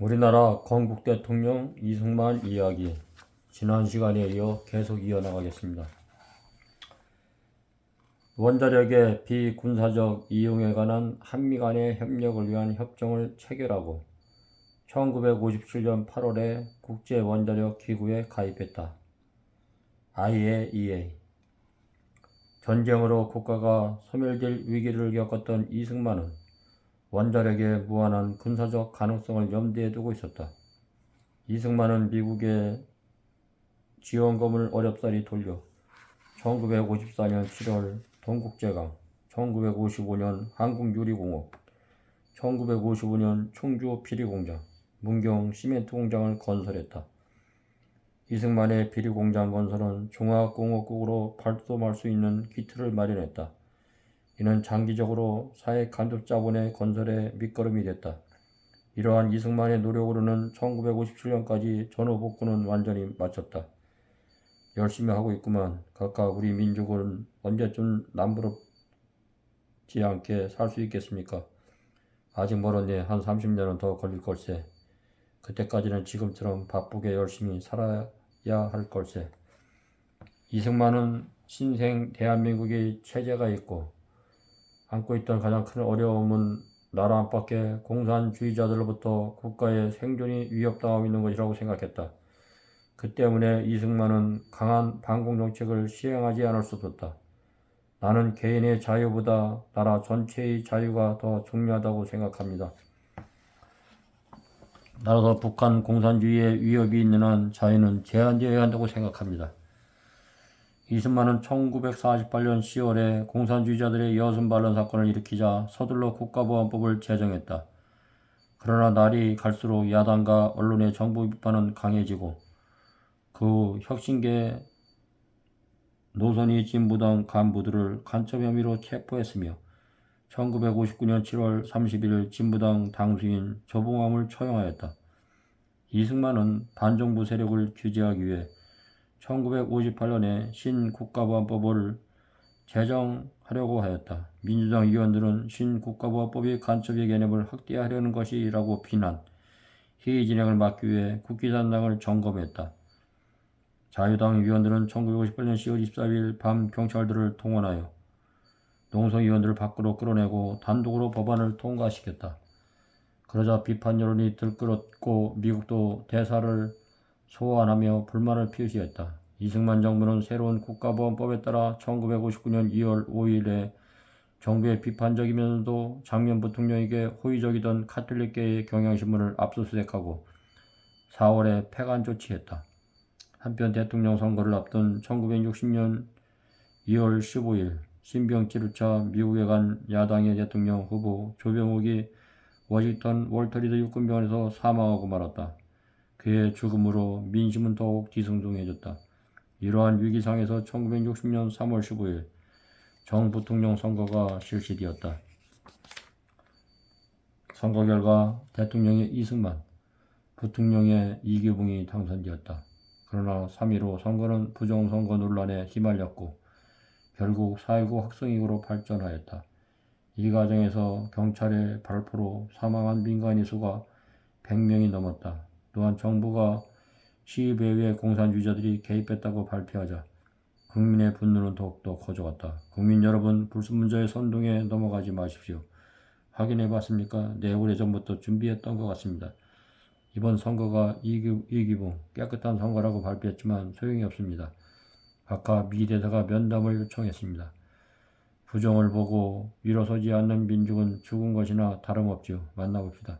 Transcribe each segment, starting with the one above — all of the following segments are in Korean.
우리나라 건국 대통령 이승만 이야기, 지난 시간에 이어 계속 이어나가겠습니다. 원자력의 비군사적 이용에 관한 한미 간의 협력을 위한 협정을 체결하고 1957년 8월에 국제원자력기구에 가입했다. IAEA. 전쟁으로 국가가 소멸될 위기를 겪었던 이승만은 원자력의 무한한 군사적 가능성을 염두에 두고 있었다. 이승만은 미국의 지원금을 어렵사리 돌려 1954년 7월 동국제강, 1955년 한국유리공업, 1955년 충주 비리공장, 문경 시멘트 공장을 건설했다. 이승만의 비리공장 건설은 중화공업국으로 발돋움할 수 있는 기틀을 마련했다. 이는 장기적으로 사회 간접 자본의 건설에 밑거름이 됐다. 이러한 이승만의 노력으로는 1957년까지 전후 복구는 완전히 마쳤다. 열심히 하고 있구만. 각각 우리 민족은 언제쯤 남부럽지 않게 살 수 있겠습니까? 아직 멀었네. 한 30년은 더 걸릴 걸세. 그때까지는 지금처럼 바쁘게 열심히 살아야 할 걸세. 이승만은 신생 대한민국의 체제가 있고 안고 있던 가장 큰 어려움은 나라 안팎의 공산주의자들로부터 국가의 생존이 위협당하고 있는 것이라고 생각했다. 그 때문에 이승만은 강한 반공정책을 시행하지 않을 수 없었다. 나는 개인의 자유보다 나라 전체의 자유가 더 중요하다고 생각합니다. 나라도 북한 공산주의의 위협이 있는 한 자유는 제한되어야 한다고 생각합니다. 이승만은 1948년 10월에 공산주의자들의 여순반란 사건을 일으키자 서둘러 국가보안법을 제정했다. 그러나 날이 갈수록 야당과 언론의 정부 비판은 강해지고 그 후 혁신계 노선이 진보당 간부들을 간첩 혐의로 체포했으며 1959년 7월 30일 진보당 당수인 조봉암을 처형하였다. 이승만은 반정부 세력을 규제하기 위해 1958년에 신국가보안법을 제정하려고 하였다. 민주당 의원들은 신국가보안법이 간첩의 개념을 확대하려는 것이라고 비난, 회의 진행을 막기 위해 국기산당을 점검했다. 자유당 의원들은 1958년 10월 24일 밤 경찰들을 동원하여 농성 의원들을 밖으로 끌어내고 단독으로 법안을 통과시켰다. 그러자 비판 여론이 들끓었고 미국도 대사를 소환하며 불만을 표시했다. 이승만 정부는 새로운 국가보안법에 따라 1959년 2월 5일에 정부의 비판적이면서도 장면 부통령에게 호의적이던 카톨릭계의 경향신문을 압수수색하고 4월에 폐간 조치했다. 한편 대통령 선거를 앞둔 1960년 2월 15일 신병 치르차 미국에 간 야당의 대통령 후보 조병옥이 워싱턴 월터리드 육군병원에서 사망하고 말았다. 그의 죽음으로 민심은 더욱 뒤숭숭해졌다. 이러한 위기상에서 1960년 3월 15일 정 부통령 선거가 실시되었다. 선거 결과 대통령의 이승만, 부통령의 이규봉이 당선되었다. 그러나 3일 후 선거는 부정선거 논란에 휘말렸고 결국 4.19 학생이후로 발전하였다. 이 과정에서 경찰의 발포로 사망한 민간인 수가 100명이 넘었다. 또한 정부가 시위에 의해 공산주의자들이 개입했다고 발표하자 국민의 분노는 더욱더 커져갔다. 국민 여러분, 불순물자의 선동에 넘어가지 마십시오. 확인해 봤습니까? 네, 오래전부터 준비했던 것 같습니다. 이번 선거가 이기붕 깨끗한 선거라고 발표했지만 소용이 없습니다. 각하 미 대사가 면담을 요청했습니다. 부정을 보고 일어서지 않는 민족은 죽은 것이나 다름없지요. 만나봅시다.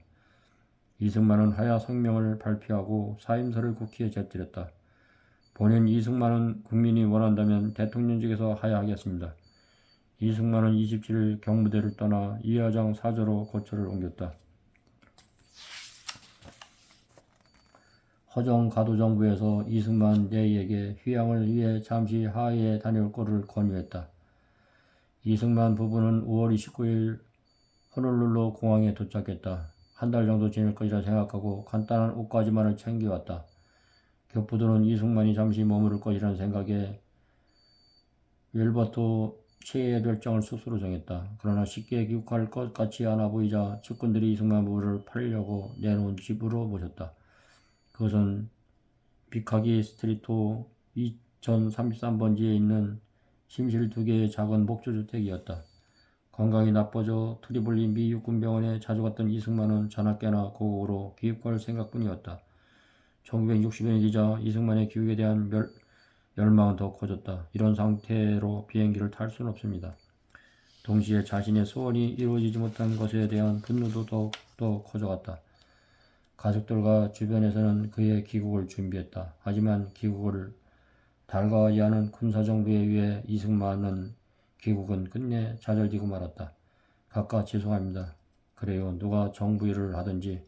이승만은 하야 성명을 발표하고 사임서를 국회에 제출했다. 본인 이승만은 국민이 원한다면 대통령직에서 하야하겠습니다. 이승만은 27일 경무대를 떠나 이하장 사저로 거처를 옮겼다. 허정 가도정부에서 이승만 대의에게 휴양을 위해 잠시 하해에 다녀올 것을 권유했다. 이승만 부부는 5월 29일 호놀룰루 공항에 도착했다. 한 달 정도 지낼 것이라 생각하고 간단한 옷가지만을 챙겨왔다. 교포들은 이승만이 잠시 머무를 것이라는 생각에 윌버트 최후의 결정을 스스로 정했다. 그러나 쉽게 귀국할 것 같지 않아 보이자 측근들이 이승만 부부를 팔려고 내놓은 집으로 모셨다. 그것은 빅하기 스트리트 2033번지에 있는 침실 2개의 작은 목조주택이었다. 건강이 나빠져 트리폴리 미 육군병원에 자주 갔던 이승만은 자나깨나 고국으로 귀국할 생각뿐이었다. 1960년이 되자 이승만의 귀국에 대한 열망은 더 커졌다. 이런 상태로 비행기를 탈 수는 없습니다. 동시에 자신의 소원이 이루어지지 못한 것에 대한 분노도 더욱더 커져갔다. 가족들과 주변에서는 그의 귀국을 준비했다. 하지만 귀국을 달가워하지 않은 군사정부에 의해 이승만은 귀국은 끝내 좌절되고 말았다. 각각 죄송합니다. 그래요. 누가 정부 일을 하든지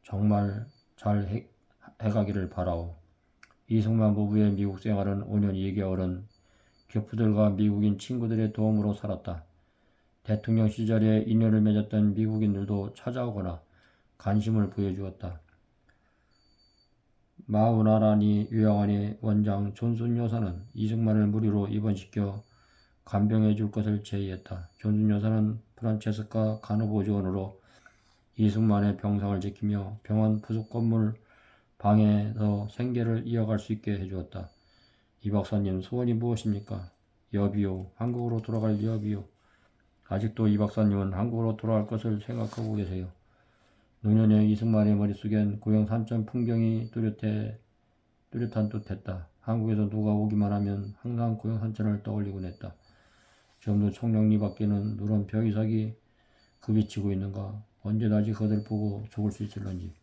정말 잘 해가기를 바라오. 이승만 부부의 미국 생활은 5년 2개월은 교포들과 미국인 친구들의 도움으로 살았다. 대통령 시절에 인연을 맺었던 미국인들도 찾아오거나 관심을 보여주었다. 마우나라니 요양원의 원장 존슨 여사는 이승만을 무료로 입원시켜 간병해 줄 것을 제의했다. 존슨 여사는 프란체스카 간호보조원으로 이승만의 병상을 지키며 병원 부속 건물 방에서 생계를 이어갈 수 있게 해주었다. 이 박사님 소원이 무엇입니까? 여비요. 한국으로 돌아갈 여비요. 아직도 이 박사님은 한국으로 돌아갈 것을 생각하고 계세요. 노년의 이승만의 머릿속엔 고향 산천 풍경이 뚜렷한 듯했다. 한국에서 누가 오기만 하면 항상 고향 산천을 떠올리곤 했다. 지금도 청량리 밖에는 누런 벼이삭이 굽이치고 있는가. 언제 다시 그들 보고 죽을 수 있을런지.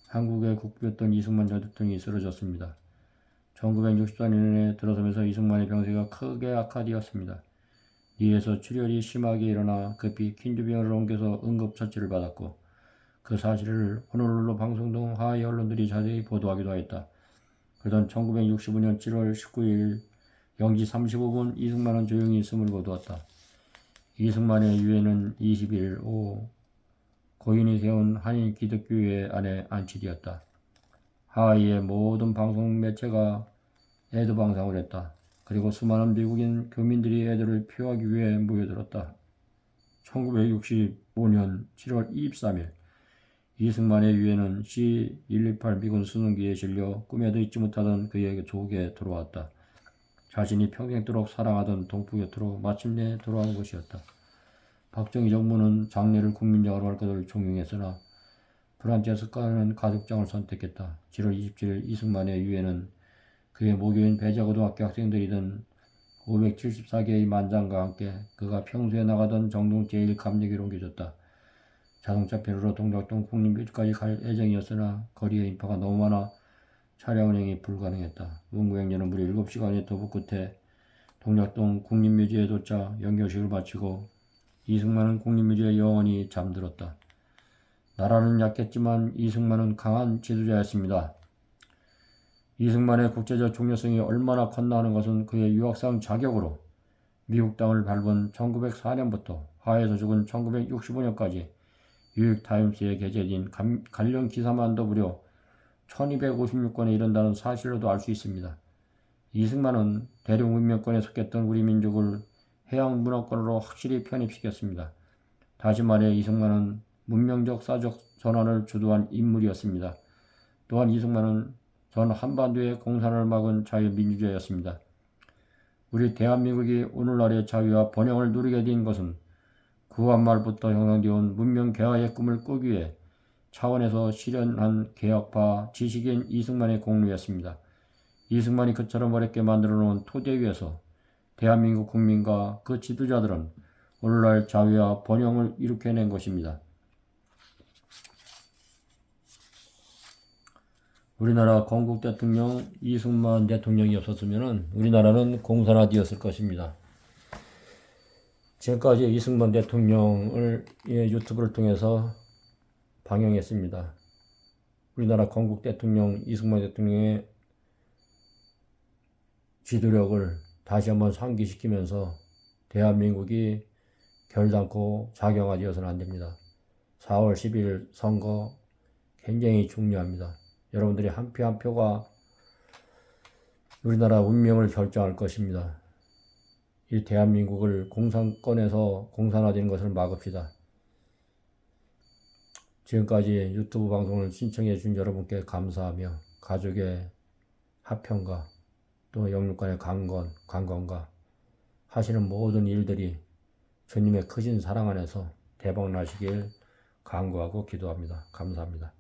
한국의 국부였던 이승만 전 대통령이 쓰러졌습니다. 1964년에 들어서면서 이승만의 병세가 크게 악화되었습니다. 뇌에서 출혈이 심하게 일어나 급히 퀸즈병원을 옮겨서 응급처치를 받았고 그 사실을 호놀룰루 방송 등 하위 언론들이 자세히 보도하기도 하였다. 그러던 1965년 7월 19일 0시 35분 이승만은 조용히 있음을 거두었다. 이승만의 유해는 20일 오후 고인이 세운 한인 기독교회 안에 안치되었다. 하와이의 모든 방송 매체가 애도 방송을 했다. 그리고 수많은 미국인 교민들이 애도를 표하기 위해 모여들었다. 1965년 7월 23일 이승만의 유해는 C-128 미군 수송기에 실려 꿈에도 잊지 못하던 그의 조국에 들어왔다. 자신이 평생도록 사랑하던 동포 곁으로 마침내 돌아온 것이었다. 박정희 정부는 장례를 국민장으로 할 것을 종용했으나 프란체스카는 가족장을 선택했다. 7월 27일 이승만의 유해는 그의 모교인 배자고등학교 학생들이던 574개의 만장과 함께 그가 평소에 나가던 정동 제1감리교로 옮겨졌다. 자동차 편으로 동작동 국립묘지까지 갈 예정이었으나 거리에 인파가 너무 많아 차량 운행이 불가능했다. 문구행렬은 무려 7시간의 도보 끝에 동작동 국립묘지에 도착 연결식을 마치고 이승만은 국립묘지에 영원히 잠들었다. 나라는 약했지만 이승만은 강한 지도자였습니다. 이승만의 국제적 중요성이 얼마나 컸나 하는 것은 그의 유학생 자격으로 미국 땅을 밟은 1904년부터 하와이에서 죽은 1965년까지 뉴욕타임스에 게재된 관련 기사만도 무려 1256건에 이른다는 사실로도 알 수 있습니다. 이승만은 대륙 문명권에 속했던 우리 민족을 해양 문화권으로 확실히 편입시켰습니다. 다시 말해 이승만은 문명적 사적 전환을 주도한 인물이었습니다. 또한 이승만은 전 한반도의 공산을 막은 자유민주주의였습니다. 우리 대한민국이 오늘날의 자유와 번영을 누리게 된 것은 구한말부터 형성되어 온 문명 개화의 꿈을 꾸기 위해 차원에서 실현한 개혁파 지식인 이승만의 공로였습니다. 이승만이 그처럼 어렵게 만들어 놓은 토대 위에서 대한민국 국민과 그 지도자들은 오늘날 자유와 번영을 일으켜낸 것입니다. 우리나라 건국 대통령 이승만 대통령이 없었으면 우리나라는 공산화되었을 것입니다. 지금까지 이승만 대통령을 유튜브를 통해서 방영했습니다. 우리나라 건국 대통령 이승만 대통령의 지도력을 다시 한번 상기시키면서 대한민국이 결단코 자경화되어서는 안됩니다. 4월 10일 선거 굉장히 중요합니다. 여러분들이 한 표 한 표가 우리나라 운명을 결정할 것입니다. 이 대한민국을 공산권에서 공산화되는 것을 막읍시다. 지금까지 유튜브 방송을 신청해 준 여러분께 감사하며 가족의 화평과 또 영육간의 강건과 하시는 모든 일들이 주님의 크신 사랑 안에서 대박 나시길 간구하고 기도합니다. 감사합니다.